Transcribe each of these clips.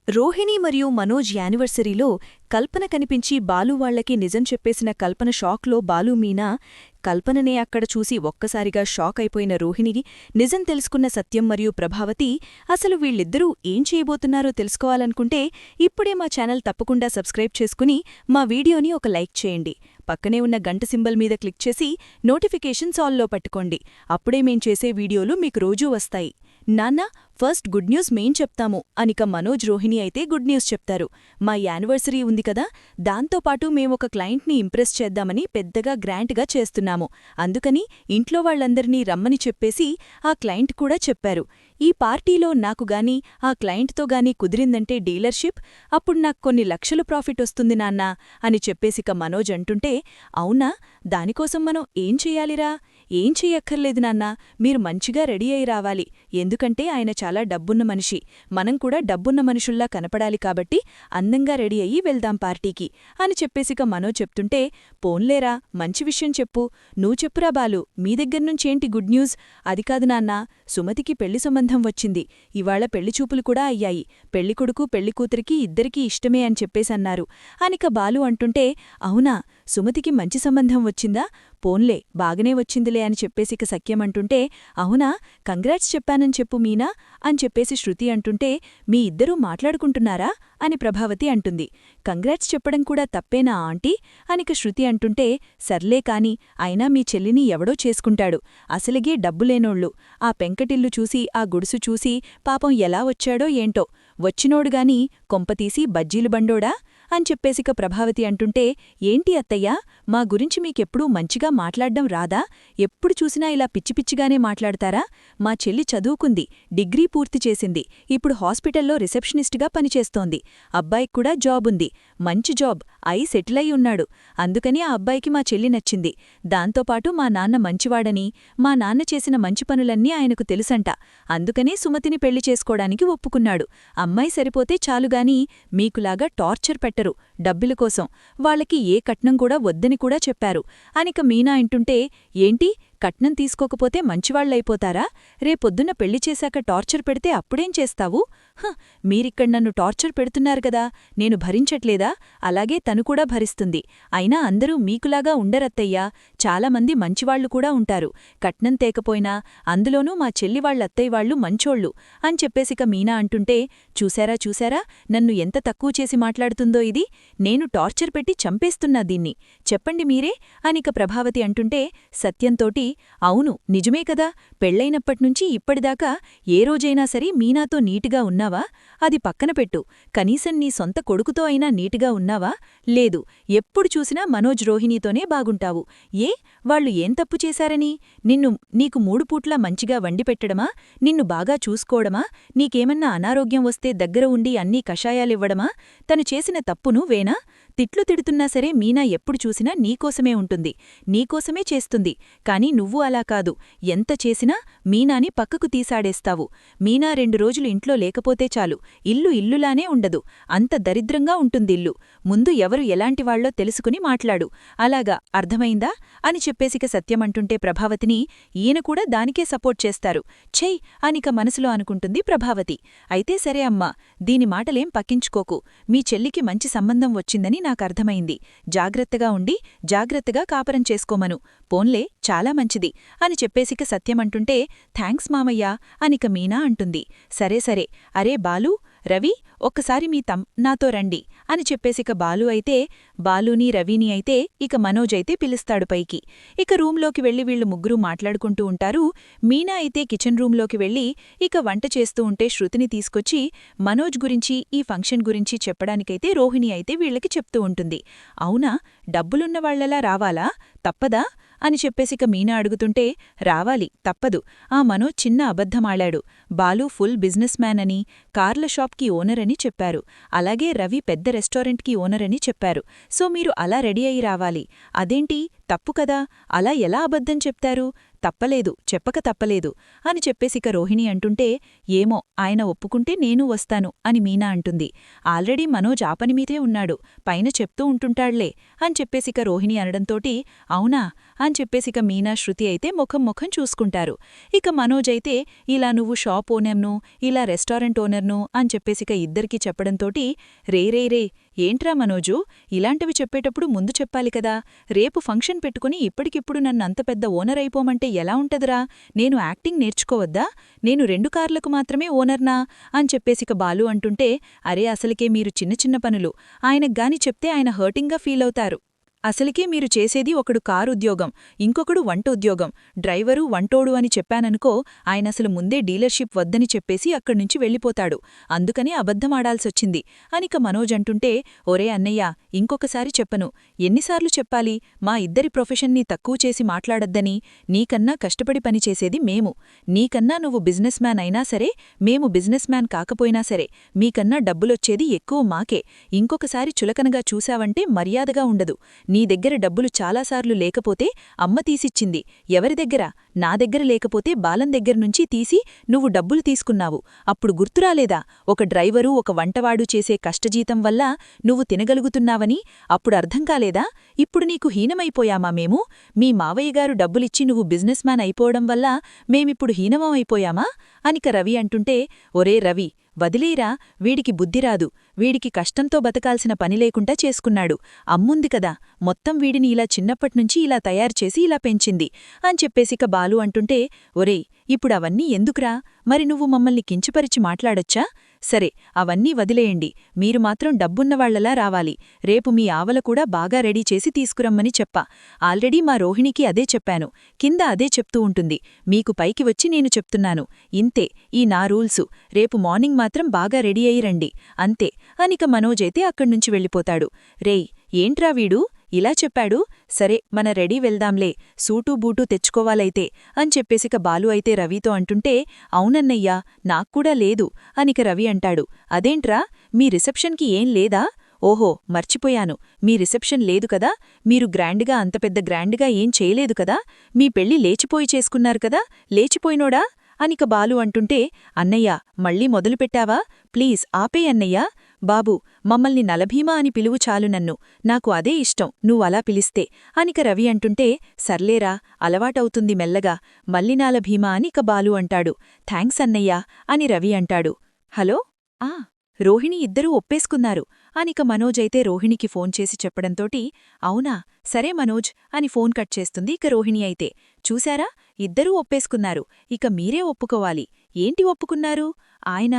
రోహిణి మరియు మనోజ్ యానివర్సరీలో కల్పన కనిపించి బాలు వాళ్లకి నిజం చెప్పేసిన కల్పన షాక్లో బాలు మీనా కల్పననే అక్కడ చూసి ఒక్కసారిగా షాక్ అయిపోయిన రోహిణికి నిజం తెలుసుకున్న సత్యం మరియు ప్రభావతి అసలు వీళ్ళిద్దరూ ఏం చేయబోతున్నారో తెలుసుకోవాలనుకుంటే ఇప్పుడే మా ఛానల్ తప్పకుండా సబ్స్క్రైబ్ చేసుకుని మా వీడియోని ఒక లైక్ చేయండి. పక్కనే ఉన్న గంట సింబల్ మీద క్లిక్ చేసి నోటిఫికేషన్స్ ఆల్లో పట్టుకోండి. అప్పుడే మేం చేసే వీడియోలు మీకు రోజూ వస్తాయి. నాన్నా, ఫస్ట్ గుడ్ న్యూస్ మేం చెప్తాము అనిక మనోజ్ రోహిణి అయితే గుడ్ న్యూస్ చెప్తారు. మా యానివర్సరీ ఉంది కదా, దాంతోపాటు మేమొక క్లయింట్ని ఇంప్రెస్ చేద్దామని పెద్దగా గ్రాంట్గా చేస్తున్నాము. అందుకని ఇంట్లో వాళ్లందరినీ రమ్మని చెప్పేసి ఆ క్లయింట్ కూడా చెప్పారు. ఈ పార్టీలో నాకు గాని ఆ క్లయింట్తో గాని కుదిరిందంటే డీలర్షిప్, అప్పుడు నాకు కొన్ని లక్షలు ప్రాఫిట్ వస్తుంది నాన్నా అని చెప్పేసిక మనోజ్ అంటుంటే, అవునా, దానికోసం మనం ఏం చెయ్యాలిరా? ఏం చెయ్యక్కర్లేదు నాన్నా, మీరు మంచిగా రెడీ అయి రావాలి. ఎందుకంటే ఆయన చాలా డబ్బున్న మనిషి, మనం కూడా డబ్బున్న మనుషుల్లా కనపడాలి కాబట్టి అందంగా రెడీ అయ్యి వెళ్దాం పార్టీకి అని చెప్పేసిక మనోజ్ చెప్తుంటే, పోన్లేరా, మంచి విషయం చెప్పు, నువ్వు చెప్పురా బాలు, మీ దగ్గర్నుంచేంటి గుడ్ న్యూస్? అది కాదు నాన్నా, సుమతికి పెళ్లి సంబంధం వచ్చింది. ఇవాళ పెళ్లిచూపులు కూడా అయ్యాయి. పెళ్లికొడుకు పెళ్లికూతురికి ఇద్దరికీ ఇష్టమే అని చెప్పేసన్నారు అనిక బాలు అంటుంటే, అవునా, సుమతికి మంచి సంబంధం వచ్చిందా? పోన్లే, బాగనే వచ్చిందిలే అని చెప్పేసిక సఖ్యమంటుంటే, అవునా, కంగ్రాట్స్ చెప్పానని చెప్పు మీనా అని చెప్పేసి శృతి అంటుంటే, మీ ఇద్దరూ మాట్లాడుకుంటున్నారా అని ప్రభావతి అంటుంది. కంగ్రాట్స్ చెప్పడం కూడా తప్పేనా ఆంటీ అనిక శృతి అంటుంటే, సర్లే కాని అయినా మీ చెల్లిని ఎవడో చేసుకుంటాడు, అసలిగే డబ్బులేనోళ్ళు. ఆ పెంకటిల్లు చూసి ఆ గుడుసు చూసి పాపం ఎలా వచ్చాడో ఏంటో, వచ్చినోడుగాని కొంపతీసి బజ్జీలు బండోడా అని చెప్పేసిక ప్రభావతి అంటుంటే, ఏంటి అత్తయ్యా, మా గురించి మీకెప్పుడూ మంచిగా మాట్లాడ్డం రాదా? ఎప్పుడు చూసినా ఇలా పిచ్చిపిచ్చిగానే మాట్లాడతారా? మా చెల్లి చదువుకుంది, డిగ్రీ పూర్తి చేసింది, ఇప్పుడు హాస్పిటల్లో రిసెప్షనిస్టుగా పనిచేస్తోంది. అబ్బాయిక్కూడా జాబుంది, మంచి జాబ్, అయి సెటిల్ అయి ఉన్నాడు. అందుకని ఆ అబ్బాయికి మా చెల్లి నచ్చింది. దాంతోపాటు మా నాన్న మంచివాడని, మా నాన్న చేసిన మంచి పనులన్నీ ఆయనకు తెలుసంట. అందుకనే సుమతిని పెళ్లి చేసుకోవడానికి ఒప్పుకున్నాడు. అమ్మాయి సరిపోతే చాలుగాని మీకులాగా టార్చర్ పెట్టరు డబ్బుల కోసం. వాళ్ళకి ఏ కట్నం కూడా వద్దని కూడా చెప్పారు అనిక మీనా అంటుంటే, ఏంటి, కట్నం తీసుకోకపోతే మంచివాళ్లైపోతారా? రేపొద్దున పెళ్లి చేశాక టార్చర్ పెడితే అప్పుడేం చేస్తావు? మీరిక్కడ నన్ను టార్చర్ పెడుతున్నారు గదా, నేను భరించట్లేదా? అలాగే తను కూడా భరిస్తుంది. అయినా అందరూ మీకులాగా ఉండరత్తయ్యా, చాలామంది మంచివాళ్లు కూడా ఉంటారు, కట్నం తేకపోయినా. అందులోనూ మా చెల్లివాళ్లత్తయ్యవాళ్లు మంచోళ్ళు అని చెప్పేసిక మీనా అంటుంటే, చూశారా చూశారా, నన్ను ఎంత తక్కువ చేసి మాట్లాడుతుందో ఇది? నేను టార్చర్ పెట్టి చంపేస్తున్నా దీన్ని, చెప్పండి మీరే అనిక ప్రభావతి అంటుంటే, సత్యంతోటి, అవును నిజమే కదా, పెళ్లైనప్పట్నుంచి ఇప్పటిదాకా ఏ రోజైనా సరే మీనాతో నీటిగా ఉన్నావా? అది పక్కన పెట్టు, కనీసం నీ సొంత కొడుకుతో అయినా నీటిగా ఉన్నావా? లేదు, ఎప్పుడు చూసినా మనోజ్ రోహిణీతోనే బాగుంటావు. ఏ, వాళ్లు ఏం తప్పు చేశారని? నీకు 3 పూట్లా మంచిగా వండిపెట్టడమా? నిన్ను బాగా చూసుకోవడమా? నీకేమన్నా అనారోగ్యం వస్తే దగ్గర ఉండి అన్నీ కషాయాలివ్వడమా? తను చేసిన తప్పును వేనా? తిట్లు తిడుతున్నా సరే మీనా ఎప్పుడు చూసినా నీకోసమే ఉంటుంది, నీకోసమే చేస్తుంది. కాని నువ్వు అలా కాదు, ఎంత చేసినా మీనాని పక్కకు తీసాడేస్తావు. మీనా 2 రోజులు ఇంట్లో లేకపోతే చాలు, ఇల్లు ఇల్లులానే ఉండదు, అంత దరిద్రంగా ఉంటుందిల్లు. ముందు ఎవరు ఎలాంటివాళ్లో తెలుసుకుని మాట్లాడు. అలాగా, అర్థమైందా అని చెప్పేసిక సత్యమంటుంటే ప్రభావతిని, ఈయన కూడా దానికే సపోర్ట్ చేస్తారు, ఛై అనిక మనసులో అనుకుంటుంది ప్రభావతి. అయితే సరే అమ్మా, దీని మాటలేం పక్కించుకోకు, మీ చెల్లికి మంచి సంబంధం వచ్చిందని నాకర్థమైంది. జాగ్రత్తగా ఉండి జాగ్రత్తగా కాపరం చేసుకోమను. పోన్లే, చాలా మంచిది అని చెప్పేసిక సత్యమంటుంటే, థాంక్స్ మామయ్యా అనిక మీనా అంటుంది. సరే సరే, అరే బాలూ, రవి, ఒక్కసారి నాతో రండి అని చెప్పేసిక బాలు అయితే, బాలూని రవిని అయితే ఇక మనోజ్ అయితే పిలుస్తాడు పైకి. ఇక రూంలోకి వెళ్లి వీళ్లు ముగ్గురూ మాట్లాడుకుంటూ ఉంటారు. మీనా అయితే కిచెన్ రూంలోకి వెళ్లి ఇక వంట చేస్తూ ఉంటే శృతిని తీసుకొచ్చి మనోజ్ గురించి ఈ ఫంక్షన్ గురించి చెప్పడానికైతే రోహిణి అయితే వీళ్లకి చెప్తూ ఉంటుంది. అవునా, డబ్బులున్నవాళ్లలా రావాలా, తప్పదా అని చెప్పేసిక మీనా అడుగుతుంటే, రావాలి, తప్పదు. ఆ మనోజ్ చిన్న అబద్ధమాడాడు. బాలు ఫుల్ బిజినెస్ మ్యాన్ అని, కార్ల షాప్కి ఓనర్ అని చెప్పారు. అలాగే రవి పెద్ద రెస్టారెంట్కి ఓనర్ అని చెప్పారు. సో మీరు అలా రెడీ అయి రావాలి. అదేంటి, తప్పు కదా, అలా ఎలా అబద్ధం చెప్తారు? తప్పలేదు, చెప్పక తప్పలేదు అని చెప్పేసిక రోహిణి అంటుంటే, ఏమో ఆయన ఒప్పుకుంటే నేనూ వస్తాను అని మీనా అంటుంది. ఆల్రెడీ మనోజ్ ఆ పనిమీదే ఉన్నాడు, పైన చెప్తూ ఉంటుంటాళ్లే అని చెప్పేసిక రోహిణి అనడంతోటి అవునా అని చెప్పేసిక మీనా శృతి అయితే ముఖం చూసుకుంటారు. ఇక మనోజ్ అయితే ఇలా నువ్వు షాప్ ఓనర్ను, ఇలా రెస్టారెంట్ ఓనర్ను అని చెప్పేసిక ఇద్దరికీ చెప్పడంతోటి రే ఏంట్రా మనోజు, ఇలాంటివి చెప్పేటప్పుడు ముందు చెప్పాలి కదా, రేపు ఫంక్షన్ పెట్టుకుని ఇప్పటికిప్పుడు నన్నంత పెద్ద ఓనర్ అయిపోమంటే ఎలా ఉంటదిరా, నేను యాక్టింగ్ నేర్చుకోవద్దా, నేను 2 కార్లకు మాత్రమే ఓనర్నా అని చెప్పేసిక బాలు అంటుంటే, అరే అసలికే మీరు చిన్న పనులు ఆయనగ్గాని చెప్తే ఆయన హర్టింగ్గా ఫీలవుతారు. అసలికే మీరు చేసేది ఒకడు కారుద్యోగం, ఇంకొకడు వంట ఉద్యోగం, డ్రైవరు వంటోడు అని చెప్పాననుకో ఆయనసలు ముందే డీలర్షిప్ వద్దని చెప్పేసి అక్కడ్నుంచి వెళ్ళిపోతాడు, అందుకని అబద్ధమాడాల్సొచ్చింది అనిక మనోజ్ అంటుంటే, ఒరే అన్నయ్యా ఇంకొకసారి చెప్పను, ఎన్నిసార్లు చెప్పాలి, మా ఇద్దరి ప్రొఫెషన్ని తక్కువ చేసి మాట్లాడొద్దని, నీకన్నా కష్టపడి పనిచేసేది మేము, నీకన్నా నువ్వు బిజినెస్ మ్యాన్ అయినా సరే మేము బిజినెస్ మ్యాన్ కాకపోయినా సరే మీకన్నా డబ్బులొచ్చేది ఎక్కువ మాకే, ఇంకొకసారి చులకనగా చూశావంటే మర్యాదగా ఉండదు, నీ దగ్గర డబ్బులు చాలాసార్లు లేకపోతే అమ్మ తీసిచ్చింది, ఎవరి దగ్గర, నా దగ్గర లేకపోతే బాలం దగ్గర్నుంచి తీసి నువ్వు డబ్బులు తీసుకున్నావు, అప్పుడు గుర్తురాలేదా, ఒక డ్రైవరు ఒక వంటవాడు చేసే కష్టజీతం వల్ల నువ్వు తినగలుగుతున్నావని, అప్పుడు అర్థం కాలేదా, ఇప్పుడు నీకు హీనమైపోయామా మేము, మీ మావయ్యగారు డబ్బులిచ్చి నువ్వు బిజినెస్ మ్యాన్ అయిపోవడం వల్ల మేమిప్పుడు హీనమైపోయామా అనిక రవి అంటుంటే, ఒరే రవి వదిలేరా, వీడికి బుద్ధిరాదు, వీడికి కష్టంతో బతకాల్సిన పనిలేకుండా చేసుకున్నాడు, అమ్ముంది కదా మొత్తం వీడిని ఇలా చిన్నప్పట్నుంచి ఇలా తయారుచేసి ఇలా పెంచింది అని చెప్పేసిక బాలు అంటుంటే, ఒరేయ్ ఇప్పుడవన్నీ ఎందుకురా, మరి నువ్వు మమ్మల్ని కించపరిచి మాట్లాడొచ్చా, సరే అవన్నీ వదిలేయండి, మీరు మాత్రం డబ్బున్నవాళ్లలా రావాలి, రేపు మీ ఆవల కూడా బాగా రెడీ చేసి తీసుకురమ్మని చెప్పా, ఆల్రెడీ మా రోహిణికి అదే చెప్పాను, కింద అదే చెప్తూ ఉంటుంది, మీకు పైకి వచ్చి నేను చెప్తున్నాను, ఇంతే ఈ నా రూల్సు, రేపు మార్నింగ్ మాత్రం బాగా రెడీ అయి రండి అంతే అనిక మనోజైతే అక్కడ్నుంచి వెళ్ళిపోతాడు. రేయ్ ఏంట్రా వీడు ఇలా చెప్పాడు, సరే మన రెడీ వెళ్దాంలే, సూటూ బూటూ తెచ్చుకోవాలైతే అని చెప్పేసిక బాలు అయితే రవితో అంటుంటే, అవునన్నయ్యా నాక్కూడా లేదు అనిక రవి అంటాడు. అదేంట్రా మీ రిసెప్షన్కి ఏం లేదా, ఓహో మర్చిపోయాను, మీ రిసెప్షన్ లేదు కదా, మీరు గ్రాండ్గా అంత పెద్ద గ్రాండ్గా ఏం చేయలేదు కదా, మీ పెళ్లి లేచిపోయి చేసుకున్నారు కదా, లేచిపోయినోడా అనిక బాలు అంటుంటే, అన్నయ్యా మళ్ళీ మొదలుపెట్టావా, ప్లీజ్ ఆపే అన్నయ్యా, బాబూ మమ్మల్ని నలభీమా అని పిలువు చాలు, నన్ను నాకు అదే ఇష్టం నువ్వలా పిలిస్తే అనిక రవి అంటుంటే, సర్లేరా అలవాటవుతుంది మెల్లగా, మల్లినాల భీమా అనిక బాలు అంటాడు. థ్యాంక్స్ అన్నయ్యా అని రవి అంటాడు. హలో రోహిణి ఇద్దరూ ఒప్పేసుకున్నారు అనిక మనోజ్ అయితే రోహిణికి ఫోన్ చేసి చెప్పడంతోటి, అవునా సరే మనోజ్ అని ఫోన్ కట్ చేస్తుంది ఇక రోహిణి అయితే. చూశారా ఇద్దరూ ఒప్పేసుకున్నారు, ఇక మీరే ఒప్పుకోవాలి. ఏంటి ఒప్పుకున్నారు, ఆయన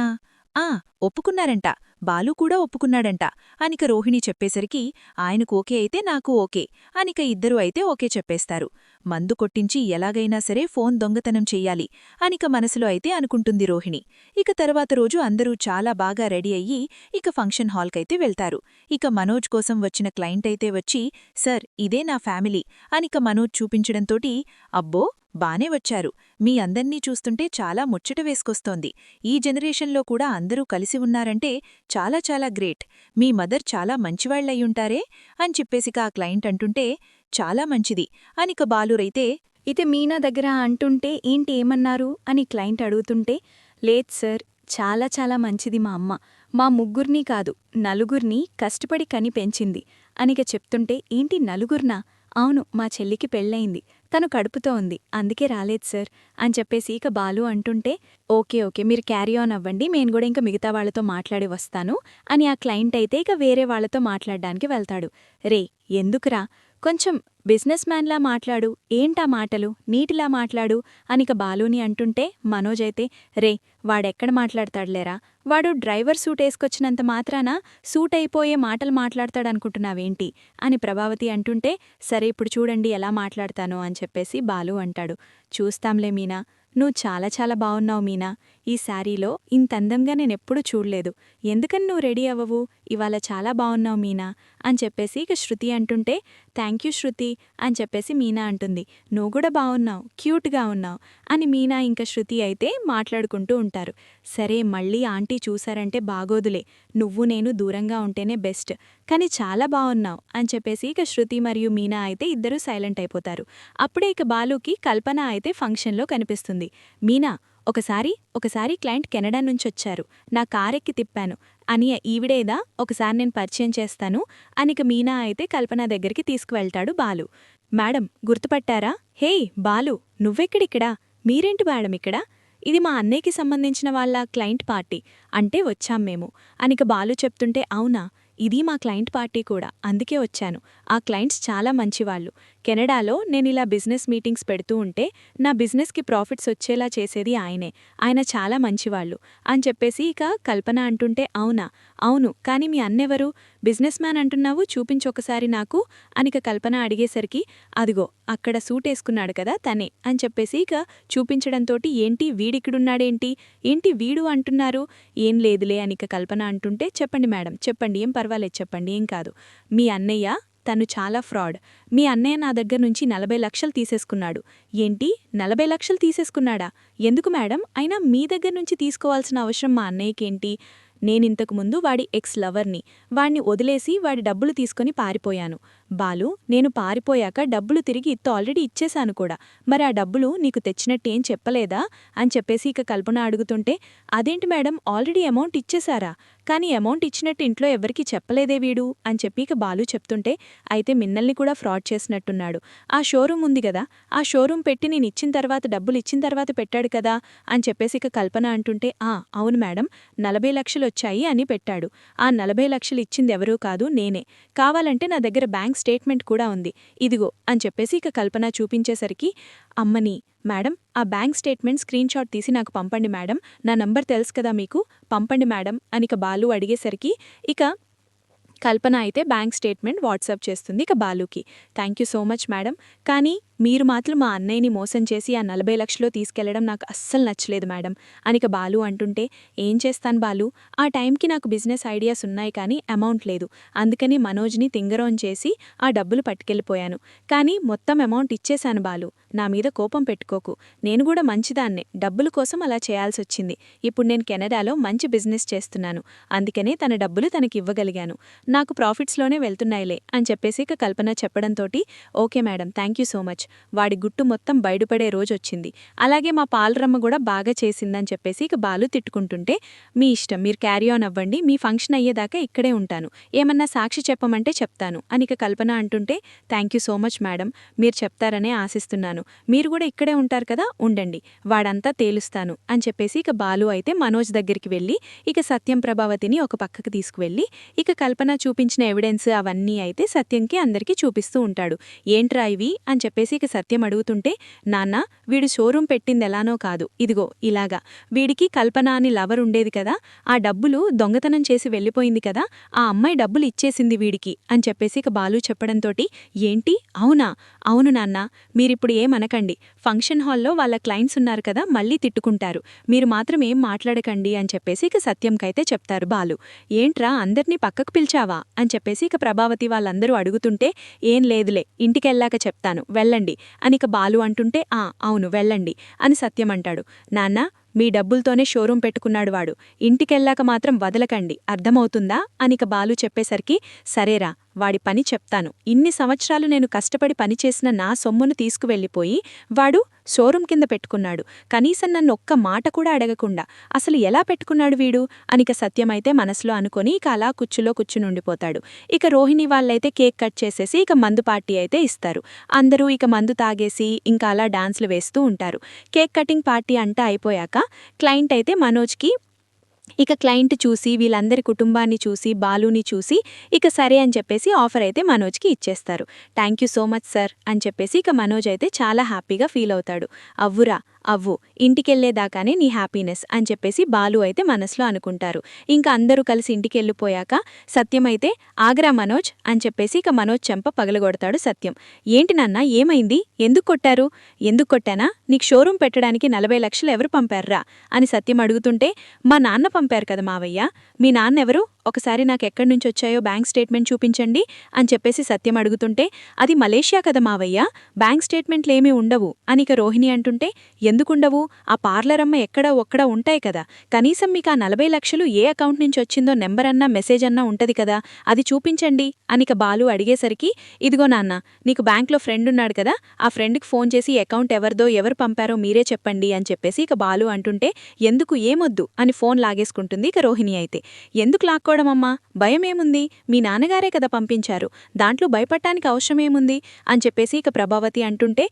ఒప్పుకున్నారంట, బాలు కూడా ఒప్పుకున్నాడంట అనిక రోహిణి చెప్పేసరికి, ఆయనకు ఓకే అయితే నాకు ఓకే అనిక ఇద్దరూ అయితే ఓకే చెప్పేస్తారు. మందు కొట్టించి ఎలాగైనా సరే ఫోన్ దొంగతనం చెయ్యాలి అనిక మనసులో అయితే అనుకుంటుంది రోహిణి. ఇక తర్వాత రోజు అందరూ చాలా బాగా రెడీ అయ్యి ఇక ఫంక్షన్ హాల్కైతే వెళ్తారు. ఇక మనోజ్ కోసం వచ్చిన క్లయింట్ అయితే వచ్చి, సర్ ఇదే నా ఫ్యామిలీ అనిక మనోజ్ చూపించడంతోటి, అబ్బో బానే వచ్చారు, మీ అందర్నీ చూస్తుంటే చాలా ముచ్చట వేసుకొస్తోంది, ఈ జనరేషన్లో కూడా అందరూ కలిసి ఉన్నారంటే చాలా చాలా గ్రేట్, మీ మదర్ చాలా మంచివాళ్లయ్యుంటారే అని చెప్పేసిక ఆ క్లయింట్ అంటుంటే, చాలా మంచిది అనిక బాలురైతే, ఇతే మీనా దగ్గర అంటుంటే ఏంటి ఏమన్నారు అని క్లయింట్ అడుగుతుంటే, లేదు సార్ చాలా చాలా మంచిది మా అమ్మ, మా ముగ్గుర్నీ కాదు నలుగుర్నీ కష్టపడి కని పెంచింది అనిక చెప్తుంటే, ఏంటి నలుగుర్నా, అవును మా చెల్లికి పెళ్ళయింది, తను కడుపుతో ఉంది అందుకే రాలేదు సార్ అని చెప్పేసి ఇక బాలు అంటుంటే, ఓకే మీరు క్యారీ ఆన్ అవ్వండి, నేను కూడా ఇంకా మిగతా వాళ్లతో మాట్లాడి వస్తాను అని ఆ క్లయింట్ అయితే ఇక వేరే వాళ్లతో మాట్లాడడానికి వెళ్తాడు. రే ఎందుకురా, కొంచెం బిజినెస్ మ్యాన్లా మాట్లాడు, ఏంటా మాటలు నీటిలా మాట్లాడు అనిక బాలుని అంటుంటే, మనోజ్ అయితే, రే వాడెక్కడ మాట్లాడతాడులేరా, వాడు డ్రైవర్ సూటేసుకొచ్చినంత మాత్రాన సూట్ అయిపోయే మాటలు మాట్లాడతాడనుకుంటున్నావేంటి అని ప్రభావతి అంటుంటే, సరే ఇప్పుడు చూడండి ఎలా మాట్లాడతానో అని చెప్పేసి బాలు అంటాడు. చూస్తాంలే మీనా, నువ్వు చాలా చాలా బావున్నావు మీనా, ఈ శారీలో ఇంత అందంగా నేనెప్పుడూ చూడలేదు. ఎందుకని నువ్వు రెడీ అవ్వవు? ఇవాళ చాలా బావున్నావు మీనా అని చెప్పేసి ఇక శృతి అంటుంటే, థ్యాంక్యూ శృతి అని చెప్పేసి మీనా అంటుంది. నువ్వు కూడా బావున్నావు, క్యూట్గా ఉన్నావు అని మీనా ఇంకా శృతి అయితే మాట్లాడుకుంటూ ఉంటారు. సరే మళ్ళీ ఆంటీ చూశారంటే బాగోదులే, నువ్వు నేను దూరంగా ఉంటేనే బెస్ట్, కానీ చాలా బావున్నావు అని చెప్పేసి ఇక శృతి మరియు మీనా అయితే ఇద్దరూ సైలెంట్ అయిపోతారు. అప్పుడే ఇక బాలుకి కల్పన అయితే ఫంక్షన్లో కనిపిస్తుంది. మీనా, ఒకసారి క్లయింట్ కెనడా నుంచొచ్చారు, నా కారెక్కి తిప్పాను అని ఈవిడేదా, ఒకసారి నేను పరిచయం చేస్తాను అనిక మీనా అయితే కల్పన దగ్గరికి తీసుకువెళ్తాడు బాలు. మేడం గుర్తుపట్టారా? హేయ్ బాలు, నువ్వెక్కడిక్కడా? మీరేంటి మేడం ఇక్కడ? ఇది మా అన్నయ్యకి సంబంధించిన వాళ్ళ క్లయింట్ పార్టీ, అంటే వచ్చాం మేము అనిక బాలు చెప్తుంటే, అవునా, ఇది మా క్లయింట్ పార్టీ కూడా, అందుకే వచ్చాను. ఆ క్లయింట్స్ చాలా మంచివాళ్ళు. కెనడాలో నేనిలా బిజినెస్ మీటింగ్స్ పెడుతూ ఉంటే నా బిజినెస్కి ప్రాఫిట్స్ వచ్చేలా చేసేది ఆయనే. ఆయన చాలా మంచివాళ్ళు అని చెప్పేసి ఇక కల్పన అంటుంటే, అవునా, అవును, కానీ మీ అన్నెవరు? బిజినెస్ మ్యాన్ అంటున్నావు, చూపించొకసారి నాకు అనిక కల్పన అడిగేసరికి, అదిగో అక్కడ సూటేసుకున్నాడు కదా తనే అని చెప్పేసి ఇక చూపించడంతోటి, ఏంటి వీడిక్కడున్నాడేంటి, ఏంటి వీడు అంటున్నారు? ఏం లేదులే అనిక కల్పన అంటుంటే, చెప్పండి మేడం చెప్పండి, ఏం పర్వాలేదు చెప్పండి, ఏం కాదు. మీ అన్నయ్య తను చాలా ఫ్రాడ్. మీ అన్నయ్య నా దగ్గర నుంచి 40 లక్షలు తీసేసుకున్నాడు. ఏంటి 40 లక్షలు తీసేసుకున్నాడా? ఎందుకు మేడం? అయినా మీ దగ్గర నుంచి తీసుకోవాల్సిన అవసరం మా అన్నయ్యకేంటి? నేనింతకుముందు వాడి ఎక్స్ లవర్ని, వాణ్ణి వదిలేసి వాడి డబ్బులు తీసుకొని పారిపోయాను. బాలు, నేను పారిపోయాక డబ్బులు తిరిగి ఆల్రెడీ ఇచ్చేశాను కూడా. మరి ఆ డబ్బులు నీకు తెచ్చినట్టేం చెప్పలేదా అని చెప్పేసి ఇక కల్పన అడుగుతుంటే, అదేంటి మేడం, ఆల్రెడీ అమౌంట్ ఇచ్చేశారా? కానీ అమౌంట్ ఇచ్చినట్టు ఇంట్లో ఎవరికీ చెప్పలేదే వీడు అని చెప్పి ఇక బాలు చెప్తుంటే, అయితే మిన్నల్ని కూడా ఫ్రాడ్ చేసినట్టున్నాడు. ఆ షోరూమ్ ఉంది గదా, ఆ షోరూమ్ పెట్టి నేను ఇచ్చిన తర్వాత డబ్బులు ఇచ్చిన తర్వాత పెట్టాడు కదా అని చెప్పేసి ఇక కల్పన అంటుంటే, అవును మేడం, 40 లక్షలు వచ్చాయి అని పెట్టాడు. ఆ 40 లక్షలు ఇచ్చింది ఎవరూ కాదు, నేనే. కావాలంటే నా దగ్గర బ్యాంక్ స్టేట్మెంట్ కూడా ఉంది, ఇదిగో అని చెప్పేసి ఇక కల్పన చూపించేసరికి, అమ్మని మేడం, ఆ బ్యాంక్ స్టేట్మెంట్ స్క్రీన్షాట్ తీసి నాకు పంపండి మేడం, నా నంబర్ తెలుసు కదా మీకు, పంపండి మేడం అనిక బాలు అడిగేసరికి ఇక కల్పన అయితే బ్యాంక్ స్టేట్మెంట్ వాట్సాప్ చేస్తుంది ఇక బాలుకి. థ్యాంక్యూ సో మచ్ మేడం, కానీ మీరు మాత్రం మా అన్నయ్యని మోసం చేసి ఆ 40 లక్షలు తీసుకెళ్లడం నాకు అస్సలు నచ్చలేదు మేడం అనిక బాలు అంటుంటే, ఏం చేస్తాను బాలు, ఆ టైంకి నాకు బిజినెస్ ఐడియాస్ ఉన్నాయి కానీ అమౌంట్ లేదు, అందుకని మనోజ్ని తింగరోన్ చేసి ఆ డబ్బులు పట్టుకెళ్ళిపోయాను. కానీ మొత్తం అమౌంట్ ఇచ్చేశాను బాలు, నా మీద కోపం పెట్టుకోకు, నేను కూడా మంచిదాన్నే, డబ్బుల కోసం అలా చేయాల్సొచ్చింది. ఇప్పుడు నేను కెనడాలో మంచి బిజినెస్ చేస్తున్నాను, అందుకనే తన డబ్బులు తనకివ్వగలిగాను, నాకు ప్రాఫిట్స్లోనే వెళ్తున్నాయిలే అని చెప్పేసి ఇక కల్పన చెప్పడంతోటి, okay madam, thank you so much, వాడి గుట్టు మొత్తం బయటపడే రోజొచ్చింది. అలాగే మా పాలరమ్మ కూడా బాగా చేసిందని చెప్పేసి ఇక బాలు తిట్టుకుంటుంటే, మీ ఇష్టం, మీరు క్యారీ ఆన్ అవ్వండి, మీ ఫంక్షన్ అయ్యేదాకా ఇక్కడే ఉంటాను, ఏమన్నా సాక్షి చెప్పమంటే చెప్తాను అనిక కల్పన అంటుంటే, థ్యాంక్యూ సో మచ్ మేడం, మీరు చెప్తారనే ఆశిస్తున్నాను, మీరు కూడా ఇక్కడే ఉంటారు కదా, ఉండండి, వాడంతా తేలుస్తాను అని చెప్పేసి ఇక బాలు అయితే మనోజ్ దగ్గరికి వెళ్ళి ఇక సత్యం ప్రభావతిని ఒక పక్కకు తీసుకువెళ్ళి ఇక కల్పన చూపించిన ఎవిడెన్స్ అవన్నీ అయితే సత్యంకి అందరికీ చూపిస్తూ ఉంటాడు. ఏంట్రా ఇవి అని చెప్పేసి ఇక సత్యం అడుగుతుంటే, నాన్న, వీడు షోరూం పెట్టింది ఎలానో కాదు, ఇదిగో ఇలాగా, వీడికి కల్పన అని లవర్ ఉండేది కదా, ఆ డబ్బులు దొంగతనం చేసి వెళ్ళిపోయింది కదా, ఆ అమ్మాయి డబ్బులు ఇచ్చేసింది వీడికి అని చెప్పేసి ఇక బాలు చెప్పడంతోటి, ఏంటి, అవునా, అవును నాన్న, మీరిప్పుడు ఏమనకండి, ఫంక్షన్ హాల్లో వాళ్ళ క్లయింట్స్ ఉన్నారు కదా, మళ్ళీ తిట్టుకుంటారు, మీరు మాత్రం ఏం మాట్లాడకండి అని చెప్పేసి ఇక సత్యంకైతే చెప్తారు బాలు. ఏంట్రా అందర్నీ పక్కకు పిలిచావా అని చెప్పేసి ఇక ప్రభావతి వాళ్ళందరూ అడుగుతుంటే, ఏం లేదులే, ఇంటికెళ్ళాక చెప్తాను, వెళ్ళండి అనిక బాలు అంటుంటే, అవును వెళ్ళండి అని సత్యం అంటాడు. నాన్న, మీ డబ్బులతోనే షోరూం పెట్టుకున్నాడు వాడు, ఇంటికెళ్ళాక మాత్రం వదలకండి, అర్థమవుతుందా అనిక బాలు చెప్పేసరికి, సరేరా, వాడి పని చెప్తాను, ఇన్ని సంవత్సరాలు నేను కష్టపడి పనిచేసిన నా సొమ్మును తీసుకువెళ్ళిపోయి వాడు షోరూం కింద పెట్టుకున్నాడు, కనీసం నన్ను ఒక్క మాట కూడా అడగకుండా, అసలు ఎలా పెట్టుకున్నాడు వీడు అనిక సత్యమైతే మనసులో అనుకొని ఇక అలా కుచ్చులో కూర్చునుండిపోతాడు. ఇక రోహిణి వాళ్ళైతే కేక్ కట్ చేసేసి ఇక మందు పార్టీ అయితే ఇస్తారు. అందరూ ఇక మందు తాగేసి ఇంకా అలా డాన్స్లు వేస్తూ ఉంటారు. కేక్ కటింగ్ పార్టీ అంతా అయిపోయాక క్లయింట్ అయితే మనోజ్కి ఇక క్లయింట్ చూసి వీళ్ళందరి కుటుంబాన్ని చూసి బాలుని చూసి ఇక సరే అని చెప్పేసి ఆఫర్ అయితే మనోజ్కి ఇచ్చేస్తారు. థ్యాంక్యూ సో మచ్ సార్ అని చెప్పేసి ఇక మనోజ్ అయితే చాలా హ్యాపీగా ఫీల్ అవుతాడు. అవ్వురా, అవ్వు, ఇంటికెళ్లేదాకానే నీ హ్యాపీనెస్ అని చెప్పేసి బాలు అయితే మనసులో అనుకుంటారు. ఇంకా అందరూ కలిసి ఇంటికెళ్ళిపోయాక సత్యం అయితే ఆగ్రా మనోజ్ అని చెప్పేసి ఇక మనోజ్ చెంప పగలగొడతాడు సత్యం. ఏంటి నాన్న, ఏమైంది? ఎందుకు కొట్టారు? ఎందుకు కొట్టానా? నీకు షోరూం పెట్టడానికి 40 లక్షలు ఎవరు పంపారా అని సత్యం అడుగుతుంటే, మా నాన్న పంపారు కదా మావయ్య. మీ నాన్నెవరు? ఒకసారి నాకెక్కడి నుంచొచ్చాయో బ్యాంక్ స్టేట్మెంట్ చూపించండి అని చెప్పేసి సత్యం అడుగుతుంటే, అది మలేషియా కదా మావయ్య, బ్యాంక్ స్టేట్మెంట్లేమీ ఉండవు అని ఇక రోహిణి అంటుంటే, ఎందుకుండవు? ఆ పార్లరమ్మ ఎక్కడా ఒక్కడా ఉంటాయి కదా, కనీసం మీకు ఆ 40 లక్షలు ఏ అకౌంట్ నుంచి వచ్చిందో నెంబర్ అన్నా మెసేజ్ అన్నా ఉంటది కదా, అది చూపించండి అనిక బాలు అడిగేసరికి, ఇదిగో నాన్న, నీకు బ్యాంక్లో ఫ్రెండ్ ఉన్నాడు కదా, ఆ ఫ్రెండ్కి ఫోన్ చేసి అకౌంట్ ఎవరిదో ఎవరు పంపారో మీరే చెప్పండి అని చెప్పేసి ఇక బాలు అంటుంటే, ఎందుకు, ఏమొద్దు అని ఫోన్ లాగేసుకుంటుంది ఇక రోహిణి అయితే. ఎందుకు లాక్కోవడమమ్మా, భయమేముంది? మీ నాన్నగారే కదా పంపించారు, దాంట్లో భయపడటానికి అవసరమేముంది అని చెప్పేసి ఇక ప్రభావతి అంటుంటే,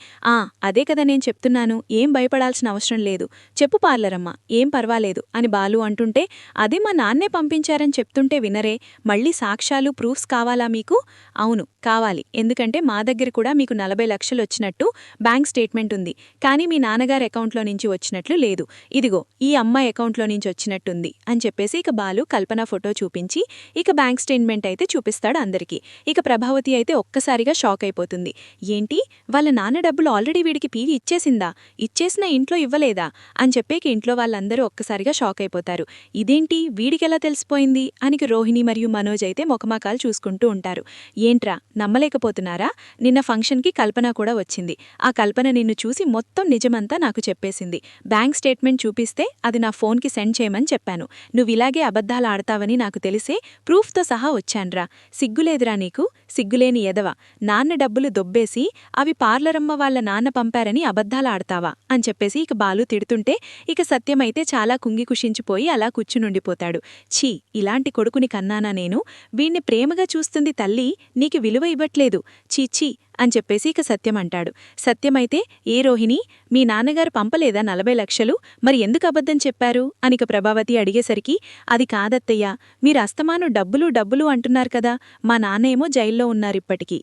అదే కదా నేను చెప్తున్నాను, ఏం భయపడాల్సిన అవసరం లేదు, చెప్పు పార్లరమ్మ, ఏం పర్వాలేదు అని బాలు అంటుంటే, అదే మా నాన్నే పంపించారని చెప్తుంటే వినరే, మళ్ళీ సాక్ష్యాలు ప్రూఫ్స్ కావాలా మీకు? అవును కావాలి, ఎందుకంటే మా దగ్గర కూడా మీకు 40 లక్షలు వచ్చినట్టు బ్యాంక్ స్టేట్మెంట్ ఉంది, కానీ మీ నాన్నగారి అకౌంట్లో నుంచి వచ్చినట్లు లేదు, ఇదిగో ఈ అమ్మాయి అకౌంట్లో నుంచి వచ్చినట్టుంది అని చెప్పేసి ఇక బాలు కల్పన ఫోటో చూపించి ఇక బ్యాంక్ స్టేట్మెంట్ అయితే చూపిస్తాడు అందరికీ. ఇక ప్రభావతి అయితే ఒక్కసారిగా షాక్ అయిపోతుంది. ఏంటి, వాళ్ళ నాన్న డబ్బులు ఆల్రెడీ వీడికి పీగి ఇచ్చేసిందా? ఇచ్చేసినా ఇంట్లో ఇవ్వలేదా అని చెప్పేకి ఇంట్లో వాళ్ళందరూ ఒక్కసారిగా షాక్ అయిపోతారు. ఇదేంటి, వీడికెలా తెలిసిపోయింది అనికి రోహిణి మరియు మనోజ్ అయితే మొఖమాకాలు చూసుకుంటూ ఉంటారు. ఏంట్రా, నమ్మలేకపోతున్నారా? నిన్న ఫంక్షన్కి కల్పన కూడా వచ్చింది. ఆ కల్పన నిన్ను చూసి మొత్తం నిజమంతా నాకు చెప్పేసింది. బ్యాంక్ స్టేట్మెంట్ చూపిస్తే అది నా ఫోన్కి సెండ్ చేయమని చెప్పాను. నువ్విలాగే అబద్ధాలు ఆడతావని నాకు తెలిసే ప్రూఫ్తో సహా వచ్చాన్రా. సిగ్గులేదురా నీకు? సిగ్గులేని ఎదవ, నాన్న డబ్బులు దొబ్బేసి అవి పార్లరమ్మ వాళ్ళ నాన్న పంపారని అబద్ధాలు ఆడతావా అని చెప్పేసి ఇక బాలు తిడుతుంటే ఇక సత్యమైతే చాలా కుంగికుషించిపోయి అలా కూర్చునుండిపోతాడు. ఛీ, ఇలాంటి కొడుకుని కన్నానా నేను? వీణ్ణి ప్రేమగా చూస్తుంది తల్లి, నీకు విలువ ఇవ్వట్లేదు, చీచీ అని చెప్పేసి ఇక సత్యం అంటాడు. సత్యమైతే, ఏ రోహిణి, మీ నాన్నగారు పంపలేదా 40 లక్షలు, మరి ఎందుకు అబద్ధం చెప్పారు అనిక ప్రభావతి అడిగేసరికి, అది కాదత్తయ్యా, మీరు అస్తమాను డబ్బులు డబ్బులు అంటున్నారు కదా, మా నాన్నేమో జైల్లో ఉన్నారిప్పటికీ.